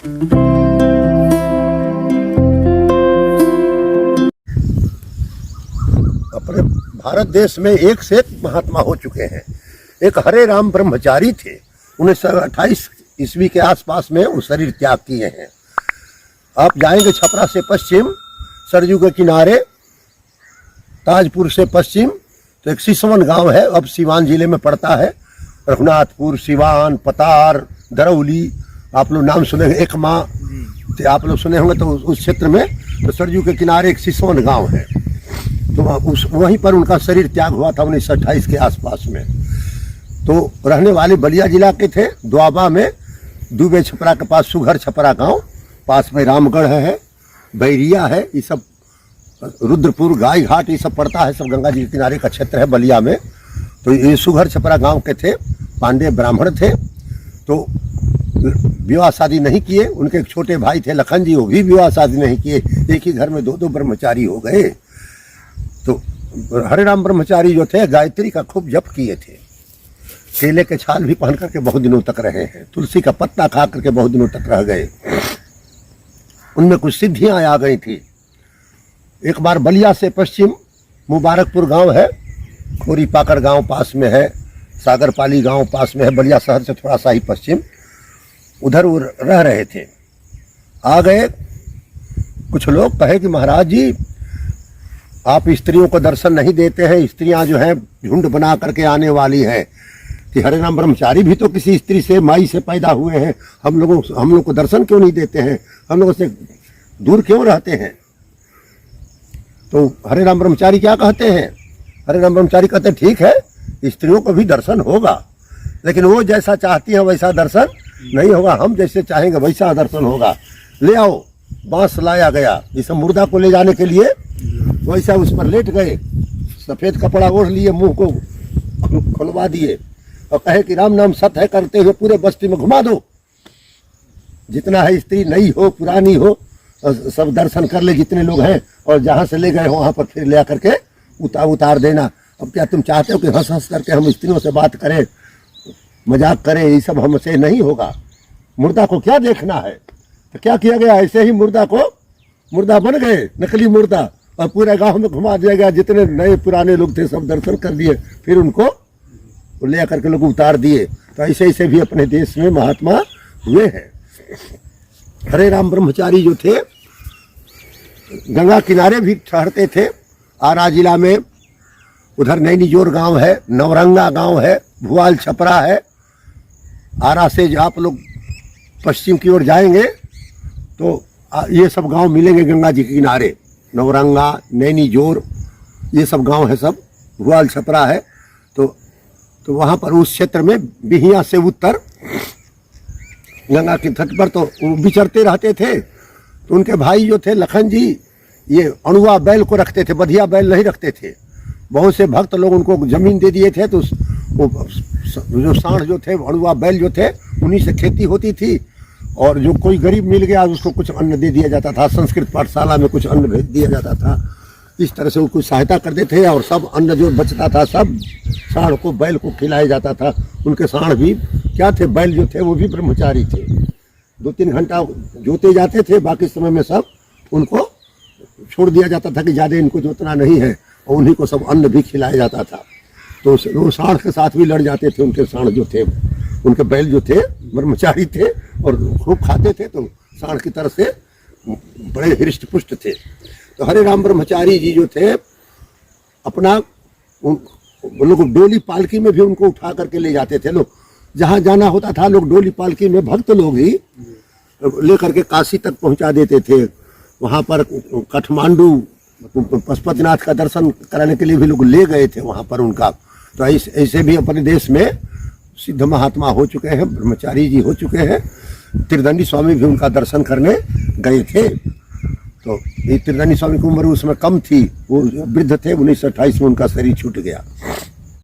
अपने भारत देश में एक से एक महात्मा हो चुके हैं। एक हरे राम ब्रह्मचारी थे, 1928 ईस्वी के आसपास में वो शरीर त्याग किए हैं। आप जाएंगे छपरा से पश्चिम, सरयू के किनारे, ताजपुर से पश्चिम, तो एक सिसवन गांव है, अब सिवान जिले में पड़ता है। रघुनाथपुर, सिवान, पतार, दरौली, आप लोग नाम सुने, एकमा आप लोग सुने होंगे। तो उस क्षेत्र में तो सरयू के किनारे एक सिसवन गांव है, तो वहीं पर उनका शरीर त्याग हुआ था 1928 के आसपास में। तो रहने वाले बलिया जिला के थे। द्वाबा में दुबे छपरा के पास सुघर छपरा गांव, पास में रामगढ़ है, बैरिया है, ये सब रुद्रपुर, गाय घाट, ये सब पड़ता है, सब गंगा जी के किनारे का क्षेत्र है बलिया में। तो ये सुघर छपरा गांव के थे, पांडे ब्राह्मण थे। तो विवाह शादी नहीं किए। उनके एक छोटे भाई थे लखन जी, वो भी विवाह शादी नहीं किए। एक ही घर में दो ब्रह्मचारी हो गए। तो हरे राम ब्रह्मचारी जो थे गायत्री का खूब जप किए थे। केले के छाल भी पहन करके बहुत दिनों तक रहे हैं। तुलसी का पत्ता खा करके बहुत दिनों तक रह गए। उनमें कुछ सिद्धियां आ गई थी। एक बार बलिया से पश्चिम मुबारकपुर गांव है, खोरी पाकर गांव पास में है, सागरपाली गांव पास में है, बलिया शहर से थोड़ा सा ही पश्चिम, उधर वो रह रहे थे। आ गए कुछ लोग, कहे कि महाराज जी आप स्त्रियों को दर्शन नहीं देते हैं, स्त्रियां जो हैं झुंड बना करके आने वाली हैं, कि हरे राम ब्रह्मचारी भी तो किसी स्त्री से, माई से पैदा हुए हैं, हम लोग को दर्शन क्यों नहीं देते हैं, हम लोगों से दूर क्यों रहते हैं। तो हरे राम ब्रह्मचारी क्या कहते हैं? हरे राम ब्रह्मचारी कहते हैं ठीक है, स्त्रियों को भी दर्शन होगा, लेकिन वो जैसा चाहती हैं वैसा दर्शन नहीं होगा, हम जैसे चाहेंगे वैसा दर्शन होगा। ले आओ, बांस लाया गया, इस मुर्दा को ले जाने के लिए, वैसा उस पर लेट गए, सफेद कपड़ा ओढ़ लिए, मुंह को खुलवा दिए और कहे कि राम नाम सत है करते हुए पूरे बस्ती में घुमा दो, जितना है स्त्री नई हो पुरानी हो सब दर्शन कर ले जितने लोग हैं, और जहाँ से ले गए हो वहाँ पर फिर ले आकर के उतार देना। अब क्या तुम चाहते हो कि हंस हंस करके हम स्त्रियों से बात करें, मजाक करें? ये सब हमसे नहीं होगा। मुर्दा को क्या देखना है? तो क्या किया गया, ऐसे ही मुर्दा बन गए, नकली मुर्दा, और पूरे गांव में घुमा दिया गया। जितने नए पुराने लोग थे सब दर्शन कर लिए, फिर उनको ले करके लोग उतार दिए। तो ऐसे ऐसे भी अपने देश में महात्मा हुए हैं। हरे राम ब्रह्मचारी जो थे गंगा किनारे भी ठहरते थे। आरा जिला में उधर नैनीजोर गांव है, नवरंगा गांव है, भुआल छपरा है। आरा से आप लोग पश्चिम की ओर जाएंगे तो ये सब गांव मिलेंगे गंगा जी के किनारे, नवरंगा, नैनीजोर, ये सब गांव है, सब भुआल छपरा है। तो वहाँ पर उस क्षेत्र में बिहिया से उत्तर गंगा के तट पर तो विचरते रहते थे। तो उनके भाई जो थे लखन जी, ये अणुआ बैल को रखते थे, बधिया बैल नहीं रखते थे। बहुत से भक्त लोग उनको जमीन दे दिए थे, तो जो सांड जो थे, अणुआ बैल जो थे, उन्हीं से खेती होती थी। और जो कोई गरीब मिल गया उसको कुछ अन्न दे दिया जाता था, संस्कृत पाठशाला में कुछ अन्न भेज दिया जाता था। इस तरह से वो कुछ सहायता करते थे, और सब अन्न जो बचता था सब सांड को, बैल को खिलाया जाता था। उनके सांड भी क्या थे, बैल जो थे वो भी ब्रह्मचारी थे। 2-3 घंटा जोते जाते थे, बाकी समय में सब उनको छोड़ दिया जाता था कि ज़्यादा इनको जोतना नहीं है, और उन्हीं को सब अन्न भी खिलाया जाता था। तो वो सांड के साथ भी लड़ जाते थे। उनके सांड जो थे, उनके बैल जो थे ब्रह्मचारी थे और खूब खाते थे, तो सांड की तरह से बड़े हृष्ट पुष्ट थे। तो हरे राम ब्रह्मचारी जी जो थे अपना लोग डोली पालकी में भी उनको उठा करके ले जाते थे। लोग जहाँ जाना होता था लोग डोली पालकी में, भक्त लोग ही ले करके काशी तक पहुँचा देते थे। वहाँ पर काठमांडू पशुपतिनाथ का दर्शन कराने के लिए भी लोग ले गए थे वहाँ पर उनका। तो ऐसे भी अपने देश में सिद्ध महात्मा हो चुके हैं, ब्रह्मचारी जी हो चुके हैं। त्रिदंडी स्वामी भी उनका दर्शन करने गए थे। तो ये त्रिदंडी स्वामी की उम्र उसमें कम थी, वो वृद्ध थे, 1928 में उनका शरीर छूट गया।